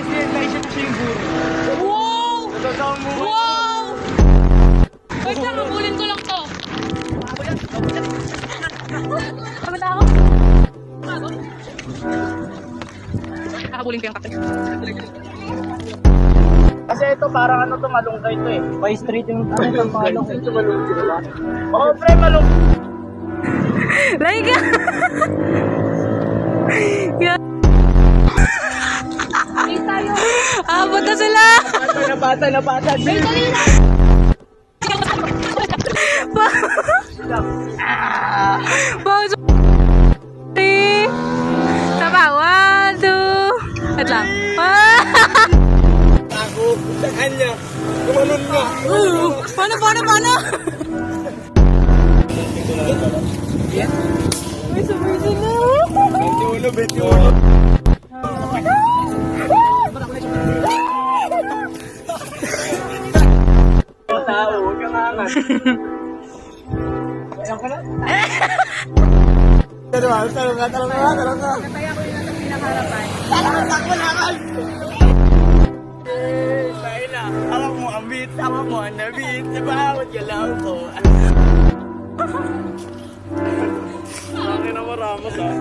guys, realize ko siya yung guro. Wow! Natatawa mo. Wow! Wait lang, habulin ko lang to. Pagod ako. Habulin ko yung kape. Kasi ito parang ano to, malunggay to eh. By street yung ano, malunggay. Ito malunggay diba? Oo, pre, malunggay. Like yeah. Abot na sila! Napata. Wait, dali na! Pause. Tama, 1, 2. Wait lang. Ako, sa kanya. Kumalun nga. Paano? May sumisi na. 21. Tao, huwag kang angat. Ayan ka na? Talong ka. Kaya ko yung nasa pinakaharapan. Takbo na ka! Tayo na. Hawak mo ang beat, hawak mo ang nabit. Nabawat ka lang ko. Akin na maramos ah.